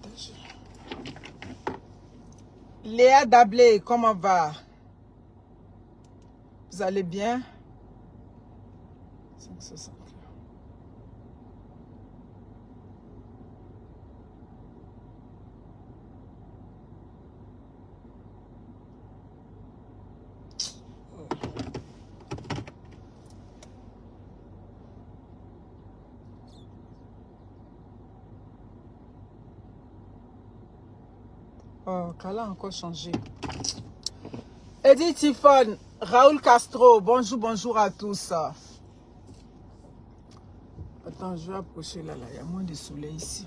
partager. Léa Dablé, comment va? Vous allez bien? 560. Oh, Kala a encore changé. Edith Tiffon, Raoul Castro, bonjour à tous. Attends, je vais approcher là, il y a moins de soleil ici.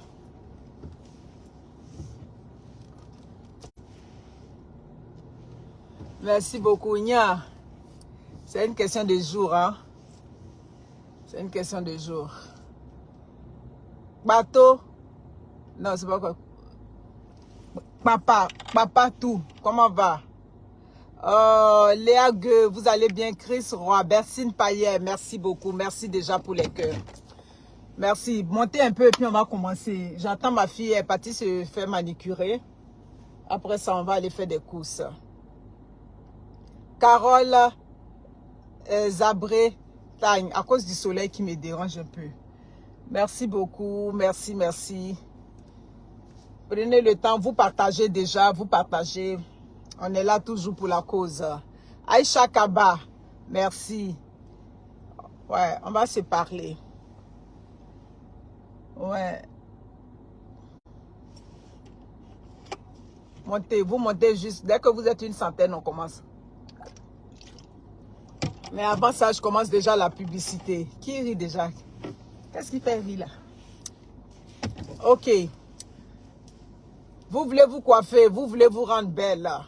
Merci beaucoup, Nya. C'est une question de jour, hein. C'est une question de jour. Bateau. Non, c'est pas quoi. Papa tout. Comment va? Léa Gueux, vous allez bien? Chris Roy, Bercine Payet, merci beaucoup. Merci déjà pour les cœurs. Merci. Montez un peu et puis on va commencer. J'attends ma fille, elle est partie se faire manicurer. Après ça, on va aller faire des courses. Carole Zabré, Tagne, à cause du soleil qui me dérange un peu. Merci beaucoup. Merci. Prenez le temps, vous partagez déjà, vous partagez. On est là toujours pour la cause. Aïcha Kaba, merci. Ouais, on va se parler. Ouais. Vous montez juste. Dès que vous êtes une centaine, on commence. Mais avant ça, je commence déjà la publicité. Qui rit déjà? Qu'est-ce qui fait rire là? Ok. Vous voulez vous coiffer, vous voulez vous rendre belle là.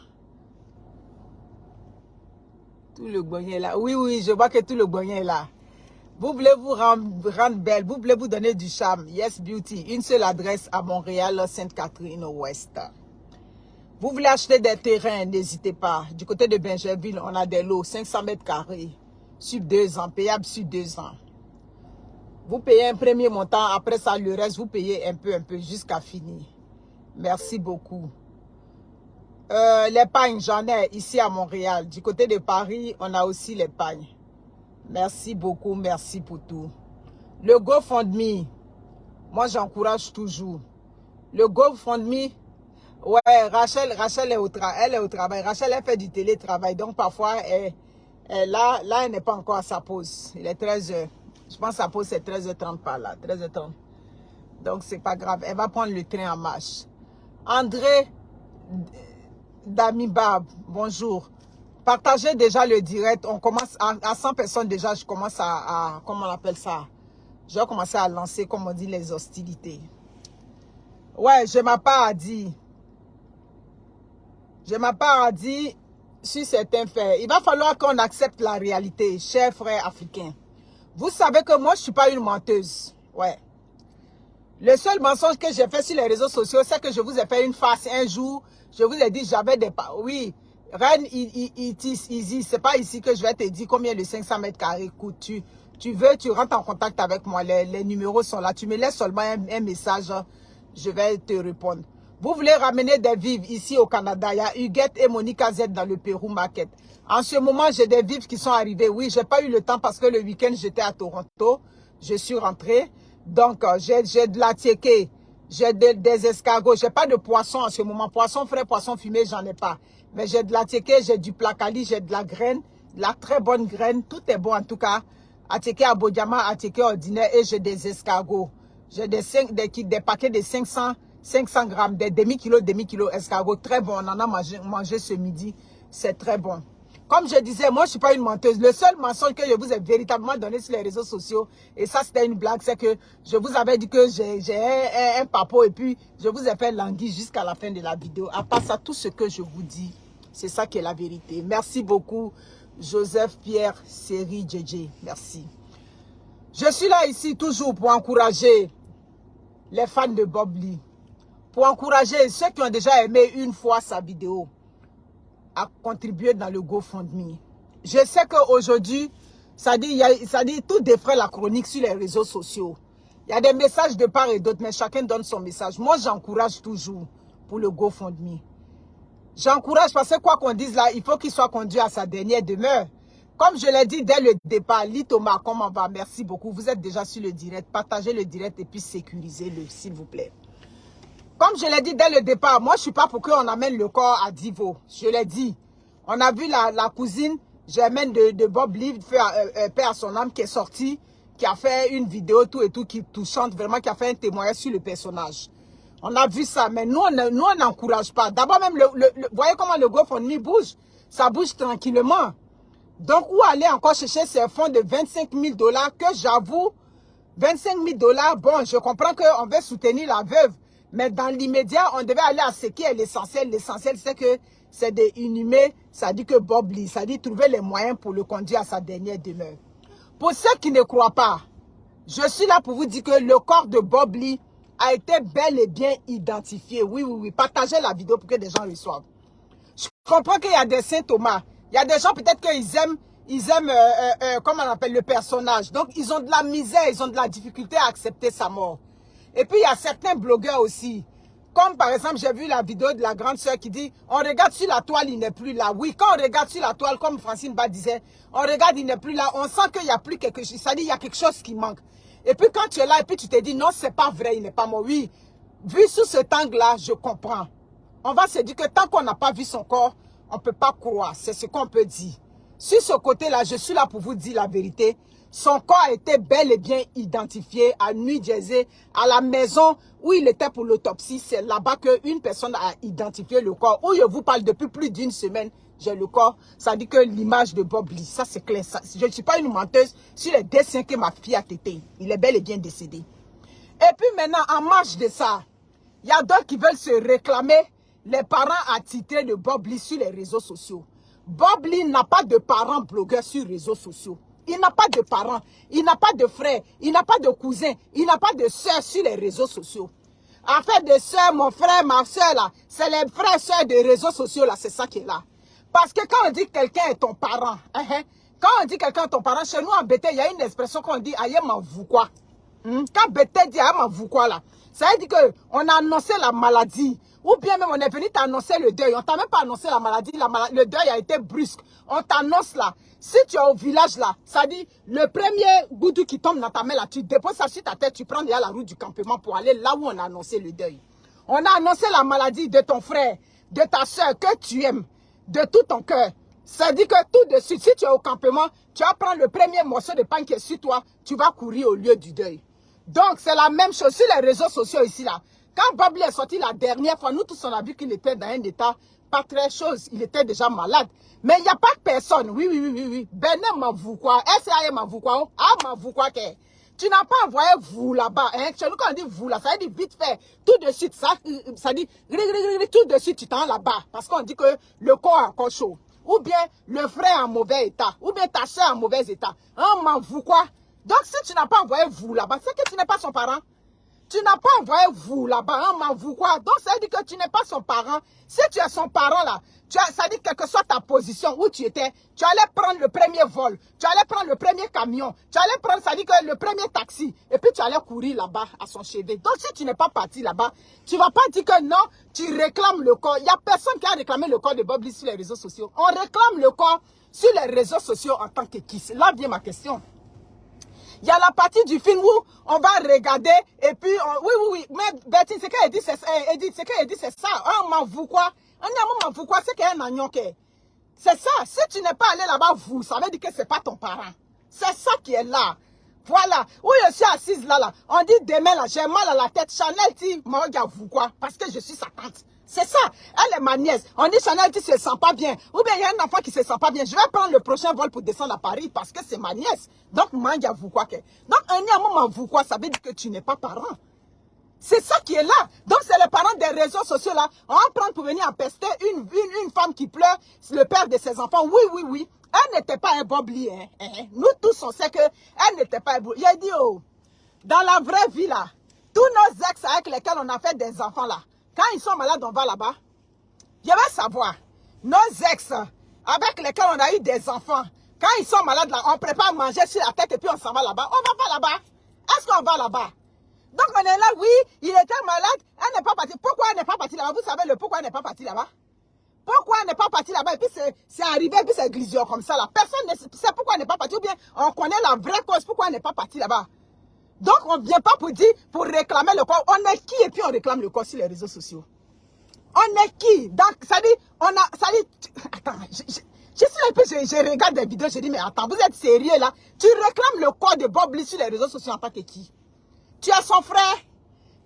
Tout le bonnet est là. Oui, je vois que tout le bonnet est là. Vous voulez vous rendre belle, vous voulez vous donner du charme. Yes Beauty, une seule adresse à Montréal, Sainte-Catherine-Ouest. Vous voulez acheter des terrains, n'hésitez pas. Du côté de Bingerville, on a des lots, 500 mètres carrés, sur 2 ans, payable sur 2 ans. Vous payez un premier montant, après ça, le reste, vous payez un peu, jusqu'à finir. Merci beaucoup. Les pagnes, j'en ai ici à Montréal. Du côté de Paris, on a aussi les pagnes. Merci beaucoup, merci pour tout. Le GoFundMe, moi j'encourage toujours. Le GoFundMe, ouais, Rachel est au travail. Rachel, elle fait du télétravail, donc parfois, là, elle n'est pas encore à sa pause. Il est 13h. Je pense que sa pause c'est 13h30 par là, 13h30. Donc c'est pas grave, elle va prendre le train en marche. André Damibab, bonjour. Partagez déjà le direct. On commence à 100 personnes déjà. Je commence à comment on appelle ça? Je vais commencer à lancer, comme on dit, les hostilités. Ouais, je m'ai pas à dire. Je m'ai pas à dire sur certains faits. Il va falloir qu'on accepte la réalité, chers frères africains. Vous savez que moi, je suis pas une menteuse. Ouais. Le seul mensonge que j'ai fait sur les réseaux sociaux, c'est que je vous ai fait une farce un jour. Je vous ai dit, j'avais des... Oui, Reine, easy. C'est pas ici que je vais te dire combien de 500 mètres carrés coûte. Tu veux, tu rentres en contact avec moi. Les numéros sont là. Tu me laisses seulement un message. Je vais te répondre. Vous voulez ramener des vivres ici au Canada. Il y a Huguette et Monica Z dans le Pérou Market. En ce moment, j'ai des vivres qui sont arrivés. Oui, j'ai pas eu le temps parce que le week-end, j'étais à Toronto. Je suis rentrée. Donc, j'ai de la tiéké, j'ai des escargots. J'ai pas de poisson en ce moment. Poisson frais, poisson fumé, j'en ai pas. Mais j'ai de la tiéké, j'ai du placali, j'ai de la graine, de la très bonne graine. Tout est bon en tout cas. Atiéké à Bodiama, atiéké ordinaire et j'ai des escargots. J'ai des paquets de 500 grammes, des demi-kilos escargots. Très bon, on en a mangé ce midi. C'est très bon. Comme je disais, moi, je ne suis pas une menteuse. Le seul mensonge que je vous ai véritablement donné sur les réseaux sociaux, et ça, c'était une blague, c'est que je vous avais dit que j'ai un papo et puis je vous ai fait languir jusqu'à la fin de la vidéo. À part ça, tout ce que je vous dis, c'est ça qui est la vérité. Merci beaucoup, Joseph Pierre Série JJ. Merci. Je suis là ici toujours pour encourager les fans de Bob Lee. Pour encourager ceux qui ont déjà aimé une fois sa vidéo à contribuer dans le GoFundMe. Je sais qu'aujourd'hui, ça dit tout défraie la chronique sur les réseaux sociaux. Il y a des messages de part et d'autre, mais chacun donne son message. Moi, j'encourage toujours pour le GoFundMe. J'encourage parce que quoi qu'on dise là, il faut qu'il soit conduit à sa dernière demeure. Comme je l'ai dit dès le départ, Lee Thomas, comment va? Merci beaucoup. Vous êtes déjà sur le direct. Partagez le direct et puis sécurisez-le, s'il vous plaît. Comme je l'ai dit dès le départ, moi, je ne suis pas pour qu'on amène le corps à Divo. Je l'ai dit. On a vu la cousine germaine de Bob Lee, père à son âme, qui est sortie, qui a fait une vidéo, tout et tout, qui touchante, vraiment, qui a fait un témoignage sur le personnage. On a vu ça, mais nous, on n'encourage pas. D'abord, même, voyez comment le GoFundMe bouge? Ça bouge tranquillement. Donc, où aller encore chercher ces fonds de 25 000 $ que j'avoue, 25 000 $, bon, je comprends qu'on veut soutenir la veuve, mais dans l'immédiat, on devait aller à ce qui est l'essentiel. L'essentiel, c'est que c'est d'inhumer, ça dit que Bob Lee, ça dit trouver les moyens pour le conduire à sa dernière demeure. Pour ceux qui ne croient pas, je suis là pour vous dire que le corps de Bob Lee a été bel et bien identifié. Oui, oui, oui. Partagez la vidéo pour que des gens reçoivent. Je comprends qu'il y a des Saint Thomas. Il y a des gens peut-être qu'ils aiment, comment on appelle, le personnage. Donc, ils ont de la misère, ils ont de la difficulté à accepter sa mort. Et puis, il y a certains blogueurs aussi. Comme par exemple, j'ai vu la vidéo de la grande sœur qui dit, on regarde sur la toile, il n'est plus là. Oui, quand on regarde sur la toile, comme Francine Ba disait, on regarde, il n'est plus là. On sent qu'il n'y a plus quelque chose. Ça dit, il y a quelque chose qui manque. Et puis quand tu es là, et puis tu te dis, non, c'est pas vrai, il n'est pas mort. Oui, vu sous cet angle-là, je comprends. On va se dire que tant qu'on n'a pas vu son corps, on ne peut pas croire. C'est ce qu'on peut dire. Sur ce côté-là, je suis là pour vous dire la vérité. Son corps a été bel et bien identifié à New Jersey, à la maison où il était pour l'autopsie. C'est là-bas qu'une personne a identifié le corps. Où je vous parle depuis plus d'une semaine, j'ai le corps. Ça dit que l'image de Bob Lee, ça c'est clair. Ça, je ne suis pas une menteuse sur les dessins que ma fille a tété. Il est bel et bien décédé. Et puis maintenant, en marge de ça, il y a d'autres qui veulent se réclamer les parents attitrés de Bob Lee sur les réseaux sociaux. Bob Lee n'a pas de parents blogueurs sur les réseaux sociaux. Il n'a pas de parents, il n'a pas de frères, il n'a pas de cousins, il n'a pas de soeurs sur les réseaux sociaux. En fait, de soeurs, mon frère, ma soeur là, c'est les frères et soeurs des réseaux sociaux là, c'est ça qui est là. Parce que quand on dit que quelqu'un est ton parent, quand on dit quelqu'un est ton parent, chez nous en Bété, il y a une expression qu'on dit, aïe, m'en vous quoi. Quand Bété dit, aïe, m'en vous quoi là, ça veut dire qu'on a annoncé la maladie. Ou bien même on est venu t'annoncer le deuil. On t'a même pas annoncé la maladie. Le deuil a été brusque. On t'annonce là. Si tu es au village là, ça dit le premier goudou qui tombe dans ta main là, tu déposes ça sur ta tête, tu prends déjà la route du campement pour aller là où on a annoncé le deuil. On a annoncé la maladie de ton frère, de ta soeur que tu aimes, de tout ton cœur. Ça dit que tout de suite, si tu es au campement, tu vas prendre le premier morceau de pain qui est sur toi, tu vas courir au lieu du deuil. Donc c'est la même chose sur les réseaux sociaux ici là. Quand Bob Lee est sorti la dernière fois, nous tous on a vu qu'il était dans un état pas très chose. Il était déjà malade. Mais il n'y a pas de personne. Oui. Benin m'avoue quoi? SAE m'avoue quoi? Ah m'avoue quoi que? Tu n'as pas envoyé vous là-bas. Chez nous quand on dit vous là, ça veut dire vite fait. Tout de suite, ça dit tout de suite tu t'en là-bas. Parce qu'on dit que le corps est encore chaud. Ou bien le frère en mauvais état. Ou bien ta soeur en mauvais état. Ah m'avoue quoi? Donc si tu n'as pas envoyé vous là-bas, c'est que tu n'es pas son parent. Tu n'as pas envoyé vous là-bas, vous quoi? Donc ça veut dire que tu n'es pas son parent. Si tu es son parent là, ça dit quelle que soit ta position où tu étais, tu allais prendre le premier vol, tu allais prendre le premier camion, tu allais prendre, ça dit que le premier taxi, et puis tu allais courir là-bas à son chevet. Donc si tu n'es pas parti là-bas, tu ne vas pas dire que non, tu réclames le corps. Il n'y a personne qui a réclamé le corps de Bob Lee sur les réseaux sociaux. On réclame le corps sur les réseaux sociaux en tant que qui? Là vient ma question. Il y a la partie du film où on va regarder et puis, oui. Mais Betty, c'est qu'elle dit, c'est ça. On m'en vous quoi? On m'en vous quoi? C'est qu'elle n'a rien. C'est ça. Si tu n'es pas allé là-bas, vous, ça veut dire que c'est pas ton parent. C'est ça qui est là. Voilà. Où je suis assise là. On dit demain là, j'ai mal à la tête. Chanel dit, moi, vous quoi? Parce que je suis sa tante. C'est ça. Elle est ma nièce. On dit Chanel dit, se sent pas bien. Ou bien il y a un enfant qui se sent pas bien. Je vais prendre le prochain vol pour descendre à Paris parce que c'est ma nièce. Donc, moi, vous quoi que. Donc, un moment, vous quoi, ça veut dire que tu n'es pas parent. C'est ça qui est là. Donc, c'est les parents des réseaux sociaux là. On va prendre pour venir empester une femme qui pleure, le père de ses enfants. Oui. Elle n'était pas un Bob Lee. Nous tous, on sait qu'elle n'était pas un Bob Lee. Il a dit, oh, dans la vraie vie là, tous nos ex avec lesquels on a fait des enfants là, quand ils sont malades, on va là-bas. Je vais savoir, nos ex avec lesquels on a eu des enfants, quand ils sont malades là, on prépare à manger sur la tête et puis on s'en va là-bas. On va pas là-bas. Est-ce qu'on va là-bas? Donc on est là, oui, il était malade, elle n'est pas partie. Pourquoi elle n'est pas partie là-bas? Vous savez le pourquoi elle n'est pas partie là-bas? Pourquoi elle n'est pas partie là-bas? Et puis c'est arrivé, et puis c'est glissé comme ça là. Personne ne sait pourquoi elle n'est pas partie, ou bien on connaît la vraie cause, pourquoi elle n'est pas partie là-bas. Donc on ne vient pas pour dire, pour réclamer le corps. On est qui et puis on réclame le corps sur les réseaux sociaux? On est qui? Donc ça dit, on a, ça dit, attends, je suis un peu, je regarde des vidéos, je dis, mais attends, vous êtes sérieux là? Tu réclames le corps de Bob Lee sur les réseaux sociaux en tant que qui? Tu es son frère,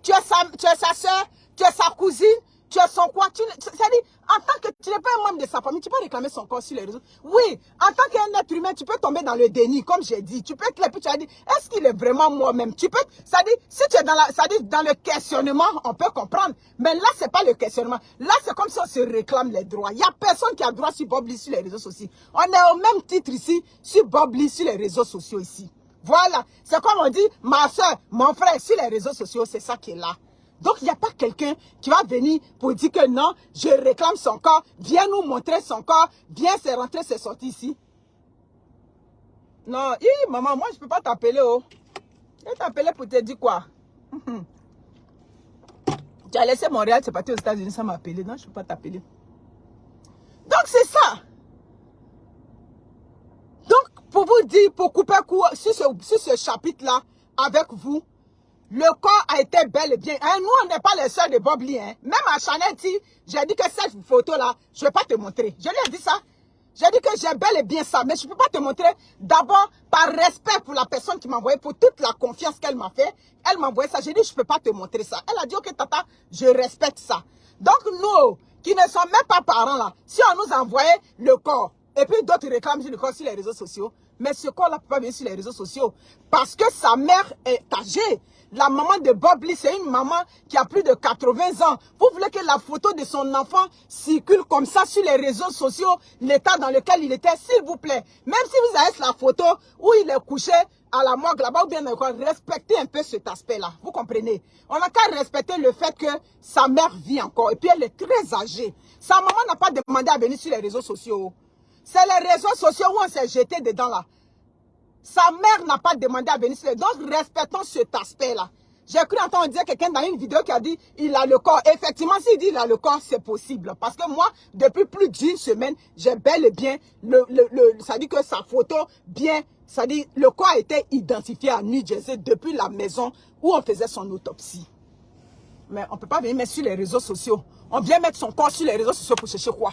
tu es sa soeur, tu es sa cousine, tu es son quoi? C'est-à-dire, en tant que tu n'es pas un membre de sa famille, tu peux réclamer son corps sur les réseaux. Oui, en tant qu'un être humain, tu peux tomber dans le déni, comme j'ai dit. Tu peux être là, puis tu as dit, est-ce qu'il est vraiment moi-même? Tu peux, c'est-à-dire, si tu es dans le questionnement, on peut comprendre. Mais là, c'est pas le questionnement. Là, c'est comme si on se réclame les droits. Il n'y a personne qui a droit sur Bob Lee sur les réseaux sociaux. On est au même titre ici, sur Bob Lee sur les réseaux sociaux ici. Voilà, c'est comme on dit, ma soeur, mon frère, sur les réseaux sociaux, c'est ça qui est là. Donc, il n'y a pas quelqu'un qui va venir pour dire que non, je réclame son corps, viens nous montrer son corps, viens, c'est rentré, c'est sorti ici. Non, maman, moi, je ne peux pas t'appeler, oh. Je vais t'appeler pour te dire quoi? Tu as laissé Montréal, tu es parti aux États-Unis sans m'appeler. Non, je ne peux pas t'appeler. Donc, c'est ça. Donc, pour vous dire, pour couper court sur ce chapitre-là, avec vous, le corps a été bel et bien. Hein, nous, on n'est pas les sœurs de Bob Lee. Hein. Même à Chanel, j'ai dit que cette photo-là, je ne vais pas te montrer. Je lui ai dit ça. J'ai dit que j'ai bel et bien ça, mais je ne peux pas te montrer. D'abord, par respect pour la personne qui m'a envoyé, pour toute la confiance qu'elle m'a fait. Elle m'a envoyé ça. J'ai dit, je ne peux pas te montrer ça. Elle a dit, ok, tata, je respecte ça. Donc, nous, qui ne sommes même pas parents là, si on nous envoyait le corps, et puis d'autres réclament le corps sur les réseaux sociaux, mais ce corps-là ne peut pas venir sur les réseaux sociaux parce que sa mère est âgée. La maman de Bob Lee, c'est une maman qui a plus de 80 ans. Vous voulez que la photo de son enfant circule comme ça sur les réseaux sociaux, l'état dans lequel il était, s'il vous plaît. Même si vous avez la photo où il est couché à la morgue là-bas ou bien encore, respectez un peu cet aspect-là. Vous comprenez? On n'a qu'à respecter le fait que sa mère vit encore et puis elle est très âgée. Sa maman n'a pas demandé à venir sur les réseaux sociaux. C'est les réseaux sociaux où on s'est jeté dedans là. Sa mère n'a pas demandé à venir sur les... Donc, respectons cet aspect-là. J'ai cru entendre dire quelqu'un dans une vidéo qui a dit il a le corps. Effectivement, s'il dit il a le corps, c'est possible. Parce que moi, depuis plus d'une semaine, j'ai bel et bien ça dit que sa photo, bien, ça dit le corps a été identifié à New Jersey depuis la maison où on faisait son autopsie. Mais on ne peut pas venir mettre sur les réseaux sociaux. On vient mettre son corps sur les réseaux sociaux pour chercher quoi?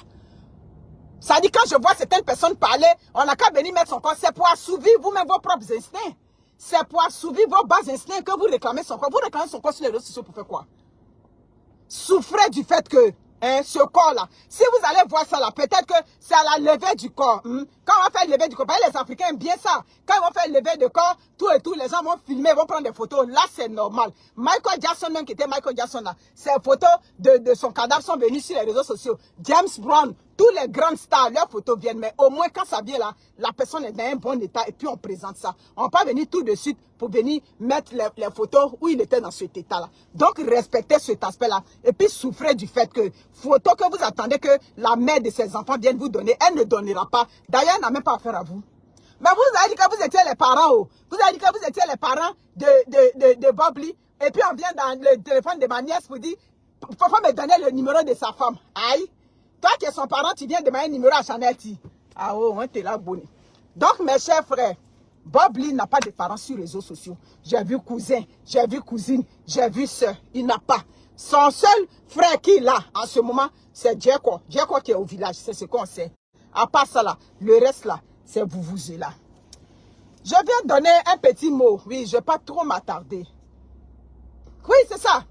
Ça dit, quand je vois certaines personnes parler, on n'a qu'à venir mettre son corps. C'est pour assouvir vous-même vos propres instincts. C'est pour assouvir vos bas instincts que vous réclamez son corps. Vous réclamez son corps sur les réseaux sociaux pour faire quoi? Souffrez du fait que ce corps-là, si vous allez voir ça là, peut-être que c'est à la levée du corps. Quand on va faire le lever du corps, les Africains aiment bien ça. Quand ils vont faire le lever de corps, tout et tout, les gens vont filmer, vont prendre des photos. Là, c'est normal. Michael Jackson, même qui était Michael Jackson là, ces photos de son cadavre sont venues sur les réseaux sociaux. James Brown, tous les grandes stars, leurs photos viennent. Mais au moins, quand ça vient là, la personne est dans un bon état et puis on présente ça. On ne va pas venir tout de suite pour venir mettre les photos où il était dans cet état-là. Donc, respectez cet aspect-là. Et puis, souffrez du fait que photo que vous attendez que la mère de ses enfants vienne vous donner, elle ne donnera pas. D'ailleurs, elle n'a même pas affaire à vous. Mais vous avez dit que vous étiez les parents. Oh. Vous avez dit que vous étiez les parents de Bob Lee. Et puis, on vient dans le téléphone de ma nièce pour dire, papa me donner le numéro de sa femme. Aïe. Toi qui es son parent, tu viens demander un numéro à Chanel. Ah oh, on t'es là, bonne. Donc, mes chers frères, Bob Lee n'a pas de parents sur les réseaux sociaux. J'ai vu cousin, j'ai vu cousine, j'ai vu soeur. Il n'a pas. Son seul frère qu'il a en ce moment, c'est Djeko. Djeko qui est au village, c'est ce qu'on sait. À part ça là, le reste là, c'est vous là. Je viens donner un petit mot. Oui, je ne vais pas trop m'attarder. Oui, c'est ça.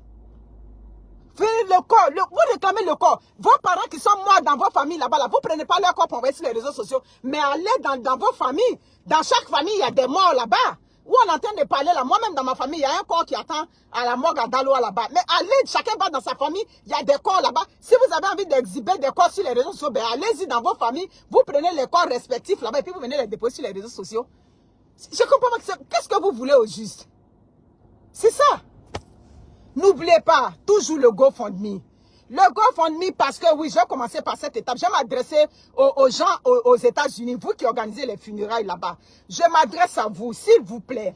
Le corps, vous réclamez le corps. Vos parents qui sont morts dans vos familles là-bas, là, vous ne prenez pas leur corps pour envoyer sur les réseaux sociaux, mais allez dans vos familles. Dans chaque famille, il y a des morts là-bas. Où on est en train de parler là, moi-même dans ma famille, il y a un corps qui attend à la morgue à Daloa là-bas. Mais allez, chacun va dans sa famille, il y a des corps là-bas. Si vous avez envie d'exhiber des corps sur les réseaux sociaux, ben allez-y dans vos familles, vous prenez les corps respectifs là-bas et puis vous venez les déposer sur les réseaux sociaux. Je comprends pas, qu'est-ce que vous voulez au juste? C'est ça. N'oubliez pas, toujours le GoFundMe. Le GoFundMe, parce que oui, je vais commencer par cette étape. Je vais m'adresser aux gens aux États-Unis, vous qui organisez les funérailles là-bas. Je m'adresse à vous, s'il vous plaît.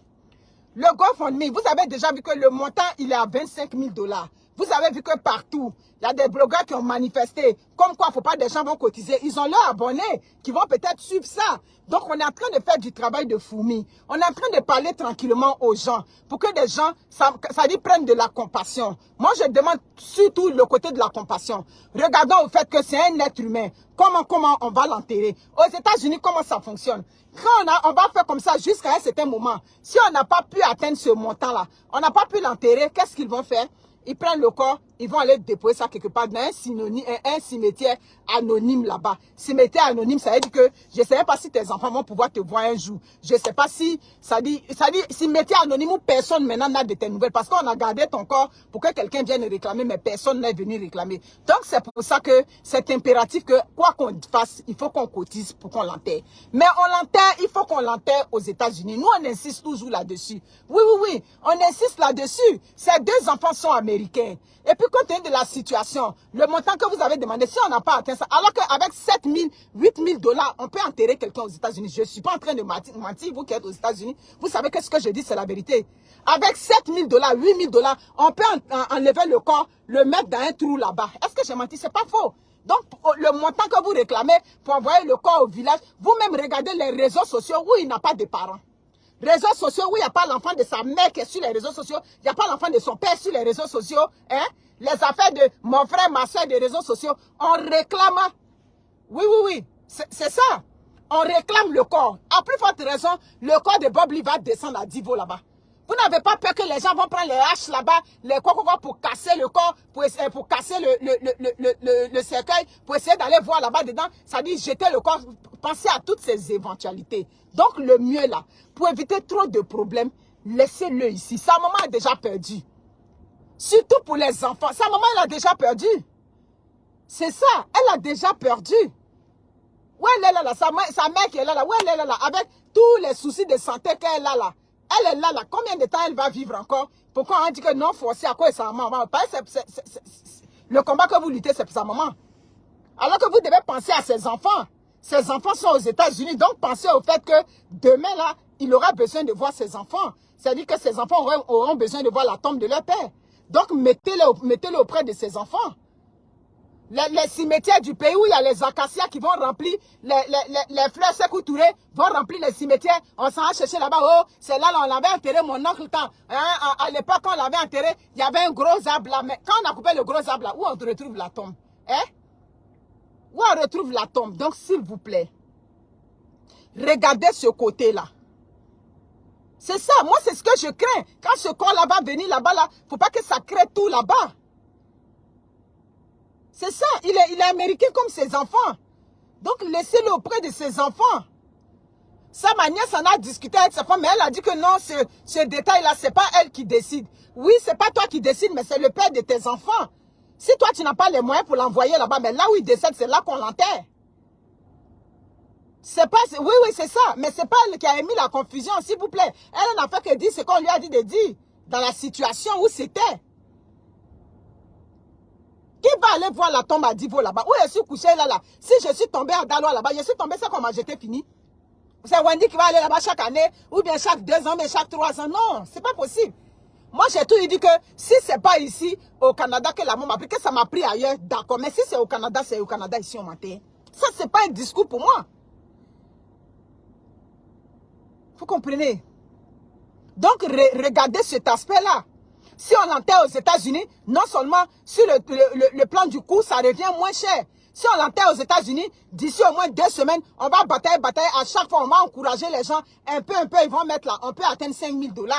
Le GoFundMe, vous avez déjà vu que le montant, il est à 25 000 $. Vous avez vu que partout, il y a des blogueurs qui ont manifesté. Comme quoi, il ne faut pas des gens vont cotiser. Ils ont leurs abonnés qui vont peut-être suivre ça. Donc, on est en train de faire du travail de fourmi. On est en train de parler tranquillement aux gens pour que des gens, ça dit, prennent de la compassion. Moi, je demande surtout le côté de la compassion. Regardons au fait que c'est un être humain. Comment on va l'enterrer? Aux États-Unis, comment ça fonctionne? Quand on va faire comme ça jusqu'à un certain moment. Si on n'a pas pu atteindre ce montant-là, on n'a pas pu l'enterrer, qu'est-ce qu'ils vont faire? Ils prennent le corps, ils vont aller déposer ça quelque part dans un cimetière anonyme là-bas. Cimetière anonyme, ça veut dire que je ne sais même pas si tes enfants vont pouvoir te voir un jour. Je ne sais pas si, ça dit cimetière anonyme où personne maintenant n'a de tes nouvelles. Parce qu'on a gardé ton corps pour que quelqu'un vienne réclamer, mais personne n'est venu réclamer. Donc c'est pour ça que c'est impératif que quoi qu'on fasse, il faut qu'on cotise pour qu'on l'enterre. Mais on l'enterre, il faut qu'on l'enterre aux États-Unis. Nous, on insiste toujours là-dessus. Oui, on insiste là-dessus. Ces deux enfants sont américains. Et puis, compte tenu de la situation, le montant que vous avez demandé, si on n'a pas atteint ça, alors qu'avec 7 000, 8 000 $, on peut enterrer quelqu'un aux États-Unis. Je ne suis pas en train de mentir, vous qui êtes aux États-Unis, vous savez que ce que je dis, c'est la vérité. Avec 7 000 $, 8 000 $, on peut enlever le corps, le mettre dans un trou là-bas. Est-ce que j'ai menti? C'est pas faux. Donc, le montant que vous réclamez pour envoyer le corps au village, vous-même regardez les réseaux sociaux où il n'a pas de parents. Réseaux sociaux où il n'y a pas l'enfant de sa mère qui est sur les réseaux sociaux, il n'y a pas l'enfant de son père sur les réseaux sociaux, hein? Les affaires de mon frère, ma soeur des réseaux sociaux, on réclame. Oui, c'est ça. On réclame le corps. À plus forte raison, le corps de Bob Lee va descendre à Divo là-bas. Vous n'avez pas peur que les gens vont prendre les haches là-bas, les quoi pour casser le corps, pour casser le cercueil, pour essayer d'aller voir là-bas dedans. Ça dit jeter le corps. Pensez à toutes ces éventualités. Donc le mieux là, pour éviter trop de problèmes, laissez-le ici. Sa maman a déjà perdu. Surtout pour les enfants. Sa maman, elle a déjà perdu. C'est ça, elle a déjà perdu. Où elle est là, sa mère qui est là, où elle est là, avec tous les soucis de santé qu'elle a là. Elle est là. Combien de temps elle va vivre encore? Pourquoi on dit que non forcé à quoi est sa maman? Le combat que vous luttez, c'est pour sa maman. Alors que vous devez penser à ses enfants. Ses enfants sont aux États-Unis. Donc, pensez au fait que demain, là, il aura besoin de voir ses enfants. C'est-à-dire que ses enfants auront besoin de voir la tombe de leur père. Donc, mettez-le auprès de ses enfants. Les cimetières du pays où il y a les acacias qui vont remplir, les fleurs Sékou Touré vont remplir les cimetières. On s'en va chercher là-bas. Oh, c'est là, on l'avait enterré, mon oncle. À l'époque, quand on l'avait enterré, il y avait un gros arbre là. Mais quand on a coupé le gros arbre là, où on retrouve la tombe? Hein? Où on retrouve la tombe? Donc, s'il vous plaît, regardez ce côté-là. C'est ça. Moi, c'est ce que je crains. Quand ce corps-là va venir là-bas, là, faut pas que ça crée tout là-bas. C'est ça, il est américain comme ses enfants. Donc, laissez-le auprès de ses enfants. Ça, ma nièce en a discuté avec sa femme, mais elle a dit que non, ce détail-là, c'est pas elle qui décide. Oui, c'est pas toi qui décide, mais c'est le père de tes enfants. Si toi, tu n'as pas les moyens pour l'envoyer là-bas, mais là où il décède, c'est là qu'on l'enterre. C'est pas, oui, c'est ça, mais c'est pas elle qui a émis la confusion, s'il vous plaît. Elle n'a fait que dire ce qu'on lui a dit de dire, dans la situation où c'était. Qui va aller voir la tombe à Divo là-bas? Où je suis couché là? Si je suis tombé à Daloa là-bas, je suis tombé, c'est comment j'étais fini. C'est Wendy qui va aller là-bas chaque année, ou bien chaque 2 ans, mais chaque 3 ans. Non, c'est pas possible. Moi, j'ai tout dit que si c'est pas ici, au Canada, que la mort m'a pris, que ça m'a pris ailleurs, d'accord. Mais si c'est au Canada, ici, on m'enterre. Ça, c'est pas un discours pour moi. Vous comprenez? Donc, regardez cet aspect-là. Si on l'enterre aux États-Unis, non seulement sur le plan du coût, ça revient moins cher. Si on l'enterre aux États-Unis, d'ici au moins 2 semaines, on va batailler. À chaque fois, on va encourager les gens un peu, ils vont mettre là. On peut atteindre 5 000 $.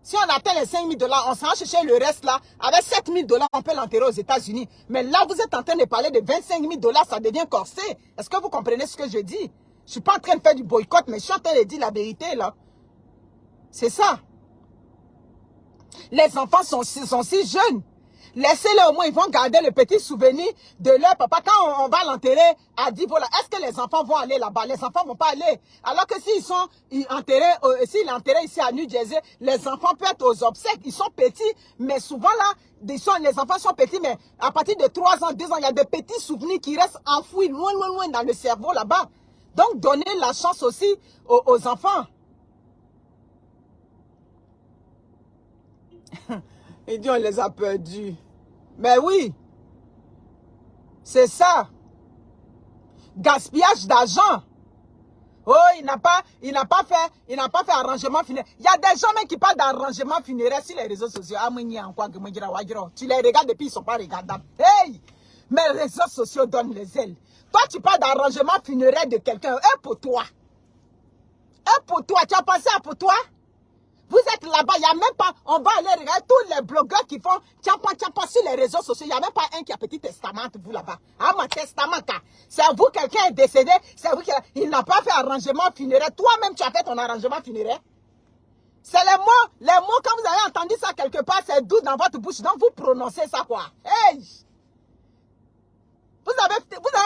Si on atteint les 5 000 $, on s'en va chercher le reste là. Avec 7 000 $, on peut l'enterrer aux États-Unis. Mais là, vous êtes en train de parler de 25 000 $, ça devient corsé. Est-ce que vous comprenez ce que je dis? Je ne suis pas en train de faire du boycott, mais je suis en train de dire la vérité là. C'est ça. Les enfants sont si jeunes. Laissez-les au moins, ils vont garder le petit souvenir de leur papa. Quand on va l'enterrer à Divo, est-ce que les enfants vont aller là-bas? Les enfants ne vont pas aller. Alors que s'il est enterré ici à New Jersey, les enfants peuvent être aux obsèques. Ils sont petits, mais souvent là, les enfants sont petits, mais à partir de 3 ans, 2 ans, il y a des petits souvenirs qui restent enfouis loin dans le cerveau là-bas. Donc, donnez la chance aussi aux enfants. Il dit on les a perdus. Mais oui, c'est ça. Gaspillage d'argent. Oh, il n'a pas fait arrangement funéraire. Il y a des gens même qui parlent d'arrangement funéraire sur les réseaux sociaux. Tu les regardes depuis ils ne sont pas regardables. Hey! Mais les réseaux sociaux donnent les ailes. Toi, tu parles d'arrangement funéraire de quelqu'un. Et pour toi? Et pour toi? Tu as pensé à pour toi? Vous êtes là-bas, il n'y a même pas, on va aller regarder tous les blogueurs qui font tchapa sur les réseaux sociaux. Il n'y a même pas un qui a petit testament, vous là-bas. Ah, mon testament, c'est vous, quelqu'un est décédé, c'est vous il n'a pas fait arrangement funéraire. Toi-même, tu as fait ton arrangement funéraire. C'est les mots, quand vous avez entendu ça quelque part, c'est doux dans votre bouche. Donc, vous prononcez ça, quoi. Hey! Vous avez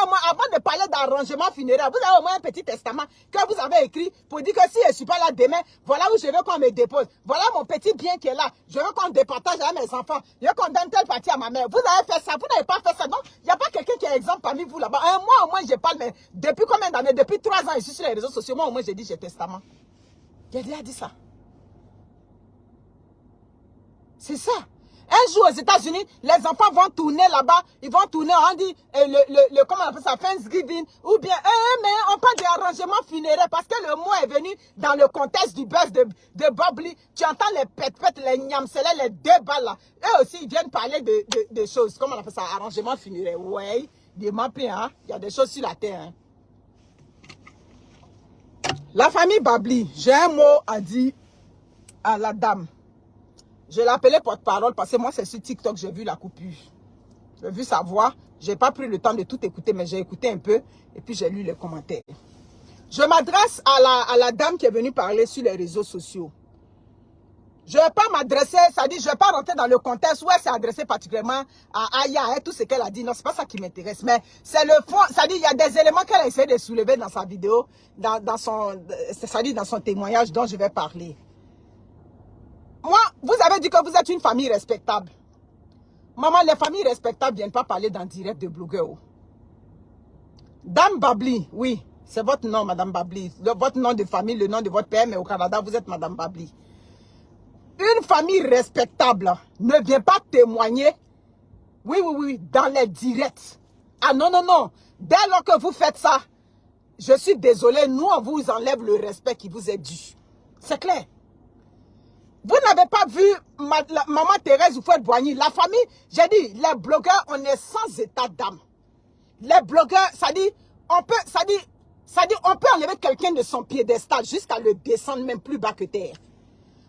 au moins, avant de parler d'arrangement funéraire, vous avez au moins un petit testament que vous avez écrit pour dire que si je ne suis pas là demain, voilà où je veux qu'on me dépose. Voilà mon petit bien qui est là. Je veux qu'on départage avec mes enfants. Je veux qu'on donne telle partie à ma mère. Vous avez fait ça, vous n'avez pas fait ça. Donc, il n'y a pas quelqu'un qui est exemple parmi vous là-bas. Moi, au moins, je parle, mais depuis combien d'années? Depuis 3 ans, je suis sur les réseaux sociaux. Moi, au moins, j'ai dit j'ai testament. J'ai déjà dit ça. C'est ça. Un jour aux États-Unis, les enfants vont tourner là-bas, ils vont tourner, on dit, comment on appelle ça, Thanksgiving, ou bien, mais on parle d'arrangement funéraire parce que le mot est venu dans le contexte du buzz de Bob Lee. Tu entends les pètes, les nyamselets, les débats là. Eux aussi, ils viennent parler de choses, comment on appelle ça, arrangement funéraire. Ouais, des mappés, hein, il y a des choses sur la terre. Hein. La famille Babli, j'ai un mot à dire à la dame. Je l'ai appelé porte-parole parce que moi, c'est sur TikTok, j'ai vu la coupure. J'ai vu sa voix. Je n'ai pas pris le temps de tout écouter, mais j'ai écouté un peu et puis j'ai lu les commentaires. Je m'adresse à la dame qui est venue parler sur les réseaux sociaux. Je ne vais pas m'adresser, ça dit, je ne vais pas rentrer dans le contexte où elle s'est adressée particulièrement à Aya, tout ce qu'elle a dit. Non, ce n'est pas ça qui m'intéresse. Mais c'est le fond, ça dit, il y a des éléments qu'elle a essayé de soulever dans sa vidéo, dans son témoignage dont je vais parler. Moi, vous avez dit que vous êtes une famille respectable. Maman, les familles respectables ne viennent pas parler dans direct de blogueur. Dame Babli, oui, c'est votre nom, Madame Babli. Votre nom de famille, le nom de votre père, mais au Canada, vous êtes Madame Babli. Une famille respectable ne vient pas témoigner, oui, dans les directs. Ah non. Dès lors que vous faites ça, je suis désolé, nous, on vous enlève le respect qui vous est dû. C'est clair. Vous n'avez pas vu maman Thérèse Houphouët-Boigny. La famille, j'ai dit, les blogueurs, on est sans état d'âme. Les blogueurs, on peut enlever quelqu'un de son piédestal jusqu'à le descendre même plus bas que terre.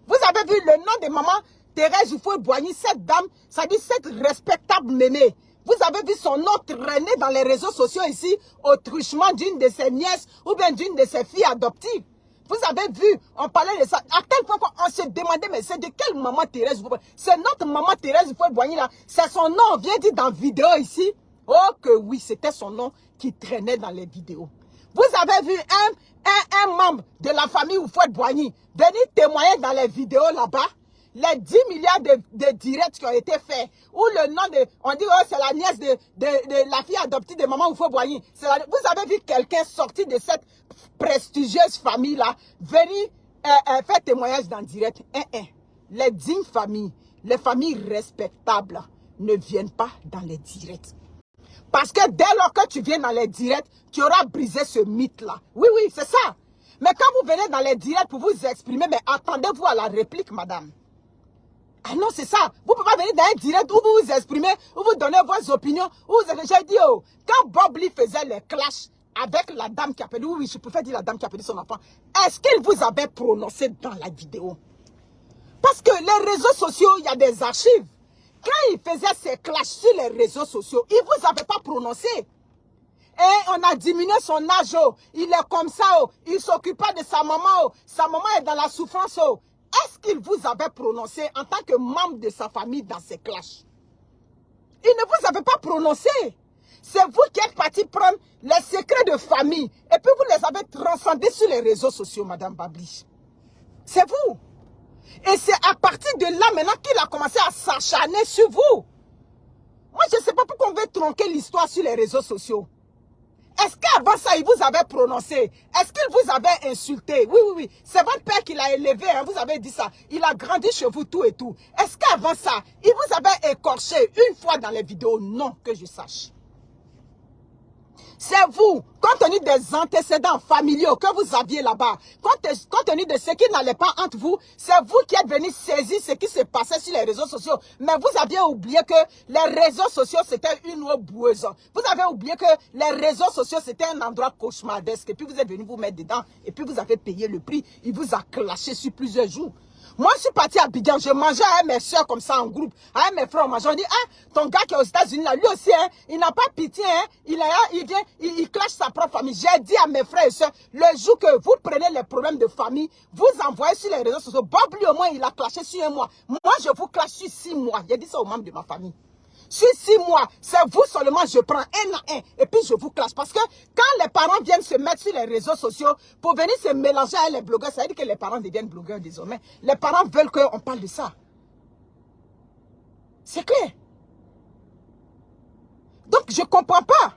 Vous avez vu le nom de maman Thérèse Houphouët-Boigny, cette dame, cette respectable mémé. Vous avez vu son nom traîner dans les réseaux sociaux ici, au truchement d'une de ses nièces ou bien d'une de ses filles adoptives. Vous avez vu, on parlait de ça, à tel point qu'on se demandait, mais c'est de quelle maman Thérèse Houphouët-Boigny? C'est notre maman Thérèse Houphouët-Boigny là, c'est son nom, on vient dire dans la vidéo ici. Oh que oui, c'était son nom qui traînait dans les vidéos. Vous avez vu un membre de la famille Houphouët-Boigny venir témoigner dans les vidéos là-bas, les 10 milliards de directs qui ont été faits, ou le nom de, on dit, oh, c'est la nièce de la fille adoptive de maman Houphouët-Boigny. Vous avez vu quelqu'un sorti de cette prestigieuse famille-là, venir faire témoignage dans le direct. Les dignes familles, les familles respectables ne viennent pas dans les directs. Parce que dès lors que tu viens dans les directs, tu auras brisé ce mythe-là. Oui, c'est ça. Mais quand vous venez dans les directs pour vous exprimer, mais attendez-vous à la réplique, madame. Ah non, c'est ça. Vous ne pouvez pas venir dans un direct où vous vous exprimez, où vous donnez vos opinions. J'ai dit, quand Bob Lee faisait les clashs avec la dame qui a perdu, oui, je préfère dire la dame qui a perdu son enfant, est-ce qu'il vous avait prononcé dans la vidéo? Parce que les réseaux sociaux, il y a des archives. Quand il faisait ses clashs sur les réseaux sociaux, il ne vous avait pas prononcé. Et on a diminué son âge. Il est comme ça. Il ne s'occupe pas de sa maman. Sa maman est dans la souffrance. Est-ce qu'il vous avait prononcé en tant que membre de sa famille dans ces clashs? Il ne vous avait pas prononcé. C'est vous qui êtes parti prendre les secrets de famille. Et puis vous les avez transcendés sur les réseaux sociaux, Madame Babli. C'est vous. Et c'est à partir de là maintenant qu'il a commencé à s'acharner sur vous. Moi, je ne sais pas pourquoi on veut tronquer l'histoire sur les réseaux sociaux. Est-ce qu'avant ça, il vous avait prononcé? Est-ce qu'il vous avait insulté? Oui, oui, oui. C'est votre père qui l'a élevé, hein, vous avez dit ça. Il a grandi chez vous, tout et tout. Est-ce qu'avant ça, il vous avait écorché une fois dans les vidéos? Non, que je sache. C'est vous, compte tenu des antécédents familiaux que vous aviez là-bas, compte tenu de ce qui n'allait pas entre vous, c'est vous qui êtes venu saisir ce qui se passait sur les réseaux sociaux. Mais vous aviez oublié que les réseaux sociaux, c'était une eau boueuse. Vous avez oublié que les réseaux sociaux, c'était un endroit cauchemardesque. Et puis vous êtes venu vous mettre dedans. Et puis vous avez payé le prix. Il vous a clashé sur plusieurs jours. Moi, je suis parti à Abidjan, je mangeais avec mes soeurs comme ça en groupe, avec mes frères, on mangeait. On dit, ah, ton gars qui est aux États-Unis, là, lui aussi, hein, il n'a pas pitié, hein, il vient, il clash sa propre famille. J'ai dit à mes frères et soeurs, le jour que vous prenez les problèmes de famille, vous envoyez sur les réseaux sociaux. Bob, lui, au moins, il a clashé sur un mois. Moi, je vous clash sur 6 mois. J'ai dit ça aux membres de ma famille. Sur 6 mois, c'est vous seulement, je prends un à un et puis je vous classe. Parce que quand les parents viennent se mettre sur les réseaux sociaux pour venir se mélanger avec les blogueurs, ça veut dire que les parents deviennent blogueurs désormais. Les parents veulent qu'on parle de ça. C'est clair. Donc, je ne comprends pas.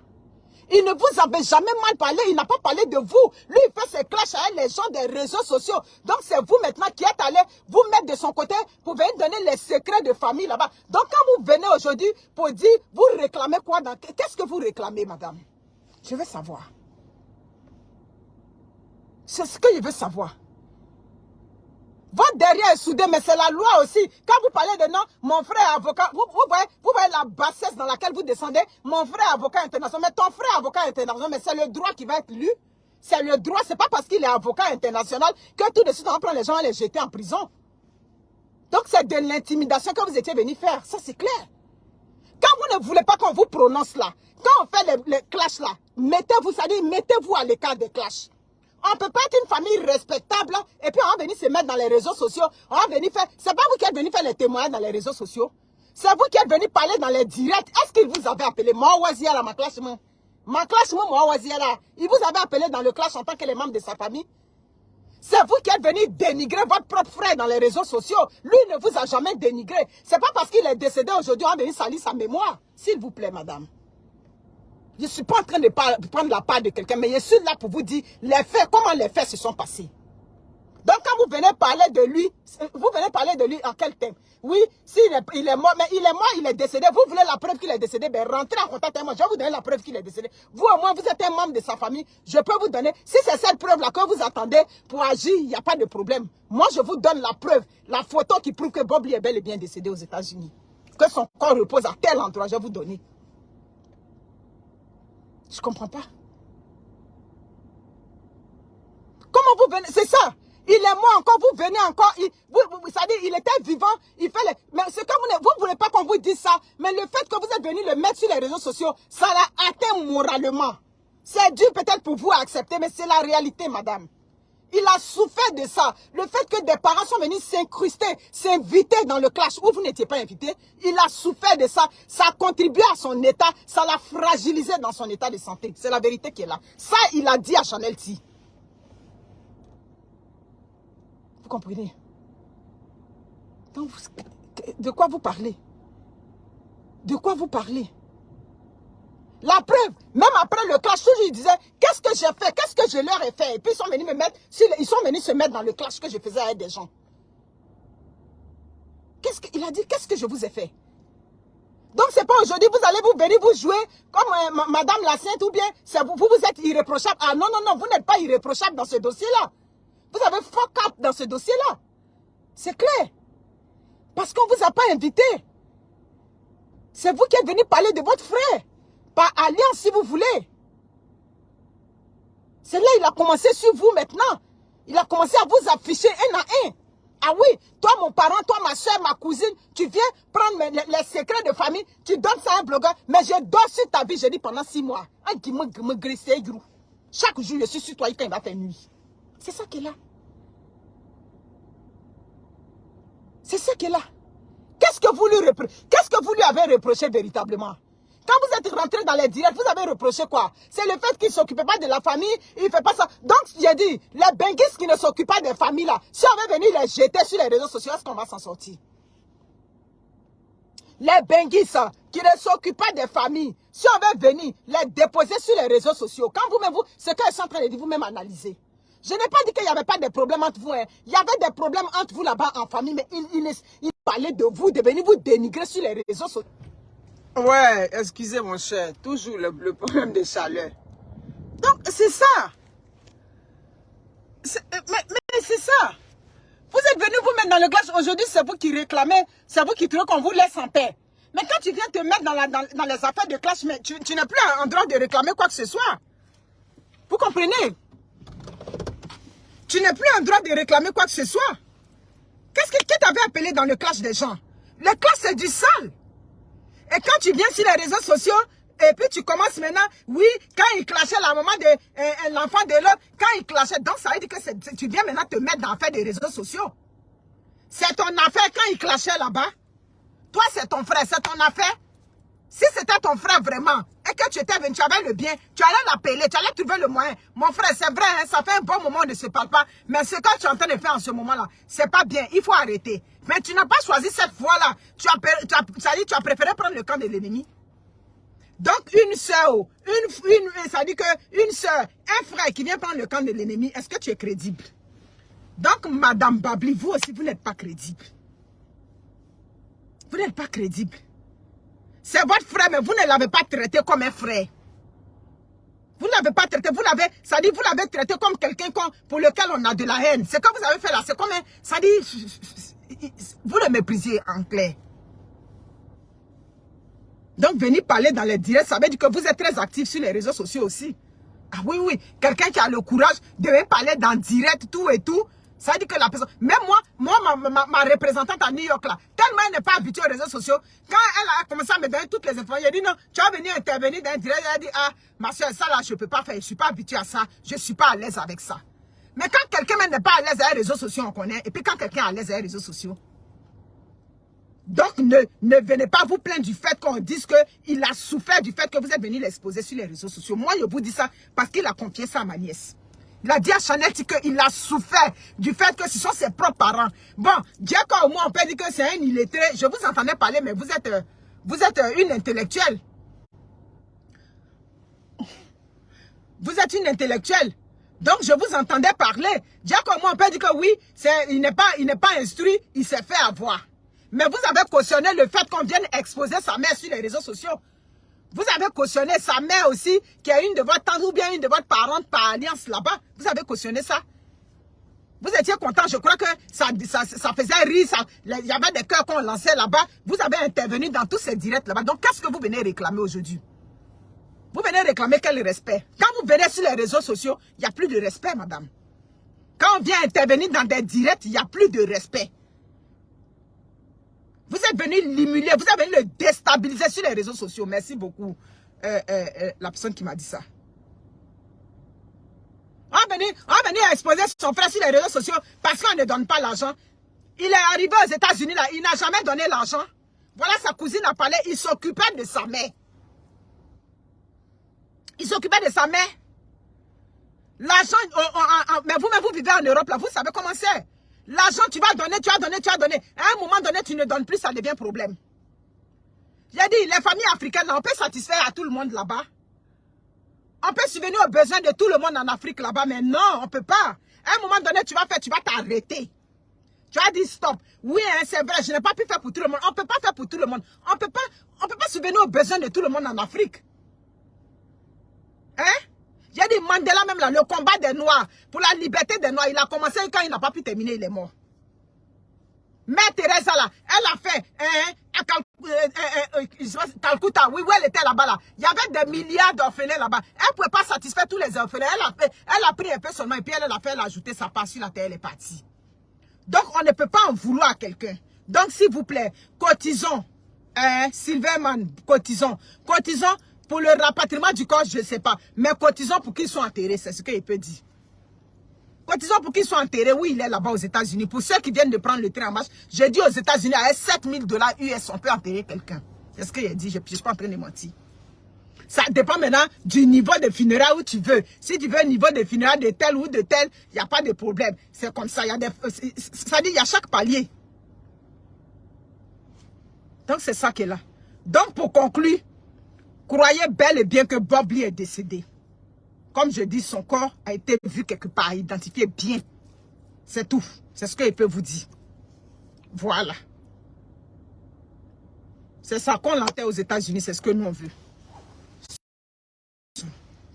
Il ne vous avait jamais mal parlé, il n'a pas parlé de vous. Lui, il fait ses clashs avec les gens des réseaux sociaux. Donc, c'est vous maintenant qui êtes allé vous mettre de son côté pour venir donner les secrets de famille là-bas. Donc, quand vous venez aujourd'hui pour dire, vous réclamez quoi? Qu'est-ce que vous réclamez, madame? Je veux savoir. C'est ce que je veux savoir. Votre derrière est soudé, mais c'est la loi aussi. Quand vous parlez de non, mon frère est avocat, vous voyez la bassesse dans laquelle vous descendez. Mon frère est avocat international, mais ton frère est avocat international, mais c'est le droit qui va être lu. C'est le droit, c'est pas parce qu'il est avocat international que tout de suite on va prendre les gens et les jeter en prison. Donc c'est de l'intimidation que vous étiez venu faire, ça c'est clair. Quand vous ne voulez pas qu'on vous prononce là, quand on fait les clashs là, mettez-vous, c'est-à-dire mettez-vous à l'écart des clashs. On ne peut pas être une famille respectable et puis on va venir se mettre dans les réseaux sociaux. On va venir faire... C'est pas vous qui êtes venu faire les témoignages dans les réseaux sociaux. C'est vous qui êtes venu parler dans les directs. Est-ce qu'il vous avait appelé? Moi, Ouazia, ma classe, moi, Ouazia, là. Il vous avait appelé dans le clash en tant que les membres de sa famille. C'est vous qui êtes venu dénigrer votre propre frère dans les réseaux sociaux. Lui ne vous a jamais dénigré. C'est pas parce qu'il est décédé aujourd'hui, on va venir salir sa mémoire. S'il vous plaît, madame. Je ne suis pas en train de prendre la part de quelqu'un, mais je suis là pour vous dire les faits, comment les faits se sont passés. Donc quand vous venez parler de lui, vous venez parler de lui en quel thème? Oui, il est mort, mais il est mort, il est décédé. Vous voulez la preuve qu'il est décédé? Ben rentrez en contact avec moi, je vais vous donner la preuve qu'il est décédé. Vous au moins, vous êtes un membre de sa famille, je peux vous donner. Si c'est cette preuve-là que vous attendez pour agir, il n'y a pas de problème. Moi, je vous donne la preuve, la photo qui prouve que Bob Lee est bel et bien décédé aux États-Unis. Que son corps repose à tel endroit, je vais vous donner. Je ne comprends pas. Comment vous venez? C'est ça. Il est mort encore, vous venez encore. C'est-à-dire, il était vivant. Il fait les... Mais c'est comme vous ne voulez pas qu'on vous dise ça. Mais le fait que vous êtes venu le mettre sur les réseaux sociaux, ça l'a atteint moralement. C'est dur peut-être pour vous à accepter, mais c'est la réalité, madame. Il a souffert de ça. Le fait que des parents sont venus s'incruster, s'inviter dans le clash où vous n'étiez pas invité, il a souffert de ça. Ça a contribué à son état, ça l'a fragilisé dans son état de santé. C'est la vérité qui est là. Ça, il a dit à Chanel T. Vous comprenez? Donc, de quoi vous parlez? De quoi vous parlez? La preuve, même après le clash, toujours ils disaient, qu'est-ce que j'ai fait? Qu'est-ce que je leur ai fait? Et puis ils sont venus me mettre, ils sont venus se mettre dans le clash que je faisais avec des gens. Il a dit, qu'est-ce que je vous ai fait? Donc c'est pas aujourd'hui, vous allez vous venir vous jouer comme Madame la Sainte ou bien vous êtes irréprochable. Ah non, non, non, vous n'êtes pas irréprochable dans ce dossier-là. Vous avez fuck up dans ce dossier-là. C'est clair. Parce qu'on ne vous a pas invité. C'est vous qui êtes venu parler de votre frère. Par alliance, si vous voulez. C'est là il a commencé sur vous maintenant. Il a commencé à vous afficher un à un. Ah oui, toi mon parent, toi ma soeur, ma cousine, tu viens prendre les secrets de famille, tu donnes ça à un blogueur, mais je dors sur ta vie, je dis pendant 6 mois. Chaque jour, je suis sur toi quand il va faire nuit. C'est ça qui est là. C'est ça qui est là. Qu'est-ce que vous lui avez reproché véritablement? Quand vous êtes rentré dans les directs, vous avez reproché quoi? C'est le fait qu'il ne s'occupait pas de la famille, il ne fait pas ça. Donc, j'ai dit, les benguistes qui ne s'occupent pas des familles là, si on veut venir les jeter sur les réseaux sociaux, est-ce qu'on va s'en sortir? Les benguistes qui ne s'occupent pas des familles, si on veut venir les déposer sur les réseaux sociaux, quand vous-même, ce qu'ils sont en train de dire, vous-même analysez. Je n'ai pas dit qu'il n'y avait pas de problème entre vous. Hein. Il y avait des problèmes entre vous là-bas en famille, mais ils parlaient de vous, de venir vous dénigrer sur les réseaux sociaux. Ouais, excusez mon cher, toujours le problème de chaleur. Donc, c'est ça. Mais c'est ça. Vous êtes venu vous mettre dans le clash. Aujourd'hui, c'est vous qui réclamez, c'est vous qui trouvez qu'on vous laisse en paix. Mais quand tu viens te mettre dans les affaires de clash, mais tu n'es plus en droit de réclamer quoi que ce soit. Vous comprenez? Tu n'es plus en droit de réclamer quoi que ce soit. Qu'est-ce que t'avais appelé dans le clash des gens? Le clash, c'est du sale. Et quand tu viens sur les réseaux sociaux, et puis tu commences maintenant, oui, quand il clashait la maman de l'enfant de l'autre, quand il clashait, donc ça veut dire que tu viens maintenant te mettre dans l'affaire des réseaux sociaux. C'est ton affaire quand il clashait là-bas. Toi, c'est ton frère, c'est ton affaire. Si c'était ton frère vraiment, et que tu étais venu, tu avais le bien, tu allais l'appeler, tu allais trouver le moyen. Mon frère, c'est vrai, hein, ça fait un bon moment, on ne se parle pas. Mais ce que tu es en train de faire en ce moment-là, c'est pas bien, il faut arrêter. Mais tu n'as pas choisi cette fois-là. Tu as préféré prendre le camp de l'ennemi. Donc, une soeur, ça dit qu'une soeur, un frère qui vient prendre le camp de l'ennemi, est-ce que tu es crédible? Donc, Madame Babli, vous aussi, vous n'êtes pas crédible. Vous n'êtes pas crédible. C'est votre frère, mais vous ne l'avez pas traité comme un frère. Vous ne l'avez pas traité, vous l'avez traité comme quelqu'un pour lequel on a de la haine. Ce que vous avez fait là, c'est comme un, ça dit, vous le méprisez en clair. Donc, venir parler dans les directs, ça veut dire que vous êtes très actif sur les réseaux sociaux aussi. Ah oui, oui, quelqu'un qui a le courage de venir parler dans direct, tout et tout, ça veut dire que la personne... Même moi ma représentante à New York, là, tellement elle n'est pas habituée aux réseaux sociaux, quand elle a commencé à me donner toutes les informations, elle a dit non, tu vas venir intervenir dans un direct, elle a dit, ah, ma soeur, ça là, je ne peux pas faire, je ne suis pas habituée à ça, je ne suis pas à l'aise avec ça. Mais quand quelqu'un n'est pas à l'aise avec les réseaux sociaux, on connaît, et puis quand quelqu'un est à l'aise avec les réseaux sociaux, donc, ne venez pas vous plaindre du fait qu'on dise qu'il a souffert du fait que vous êtes venu l'exposer sur les réseaux sociaux. Moi, je vous dis ça parce qu'il a confié ça à ma nièce. Il a dit à Chanel qu'il a souffert du fait que ce sont ses propres parents. Bon, Diaka, au moins, on peut dire que c'est un illettré. Je vous entendais parler, mais vous êtes une intellectuelle. Vous êtes une intellectuelle. Donc, je vous entendais parler. Diaka, au moins, on peut dire que oui, il n'est pas instruit, il s'est fait avoir. Mais vous avez cautionné le fait qu'on vienne exposer sa mère sur les réseaux sociaux. Vous avez cautionné sa mère aussi, qui est une de votre tante ou bien une de votre parente par alliance là-bas. Vous avez cautionné ça. Vous étiez content, je crois que ça faisait rire. Il y avait des cœurs qu'on lançait là-bas. Vous avez intervenu dans tous ces directs là-bas. Donc, qu'est-ce que vous venez réclamer aujourd'hui? Vous venez réclamer quel respect? Quand vous venez sur les réseaux sociaux, il n'y a plus de respect, madame. Quand on vient intervenir dans des directs, il n'y a plus de respect. Vous êtes venu l'humilier, vous êtes venu le déstabiliser sur les réseaux sociaux. Merci beaucoup, la personne qui m'a dit ça. On va venir exposer son frère sur les réseaux sociaux parce qu'on ne donne pas l'argent. Il est arrivé aux États-Unis, là, il n'a jamais donné l'argent. Voilà, sa cousine a parlé, il s'occupait de sa mère. Il s'occupait de sa mère. L'argent, mais vous-même, vous vivez en Europe, là, vous savez comment c'est. L'argent, tu vas donner, tu vas donner, tu vas donner. À un moment donné, tu ne donnes plus, ça devient problème. J'ai dit, les familles africaines, on peut satisfaire à tout le monde là-bas. On peut subvenir aux besoins de tout le monde en Afrique là-bas, mais non, on ne peut pas. À un moment donné, tu vas t'arrêter. Tu vas dire stop. Oui, hein, c'est vrai, je n'ai pas pu faire pour tout le monde. On ne peut pas faire pour tout le monde. On ne peut pas subvenir aux besoins de tout le monde en Afrique. Hein? J'ai dit Mandela même là, le combat des Noirs, pour la liberté des Noirs, il a commencé quand il n'a pas pu terminer, il est mort. Mère Teresa là, elle a fait à Calcutta, oui, où elle était là-bas là. Il y avait des milliards d'orphelins là-bas. Elle ne pouvait pas satisfaire tous les orphelins. Elle a pris un peu seulement et puis elle a fait ajouter sa part sur la terre, elle est partie. Donc on ne peut pas en vouloir à quelqu'un. Donc s'il vous plaît, cotisons. Silverman, cotisons. Cotisons. Pour le rapatriement du corps, je ne sais pas. Mais cotisons pour qu'ils soient enterrés, c'est ce qu'il peut dire. Cotisons pour qu'ils soient enterrés. Oui, il est là-bas aux États-Unis. Pour ceux qui viennent de prendre le train en marche, j'ai dit aux États-Unis, avec 7 000 $ US, on peut enterrer quelqu'un. C'est ce qu'il a dit, je ne suis pas en train de mentir. Ça dépend maintenant du niveau de funérailles où tu veux. Si tu veux un niveau de funérailles de tel ou de tel, il n'y a pas de problème. C'est comme ça. Ça dit, il y a chaque palier. Donc c'est ça qui est là. Donc, pour conclure, croyez bel et bien que Bob Lee est décédé. Comme je dis, son corps a été vu quelque part, identifié bien. C'est tout. C'est ce qu'il peut vous dire. Voilà. C'est ça qu'on l'enterre aux États-Unis. C'est ce que nous on veut.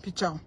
Puis ciao.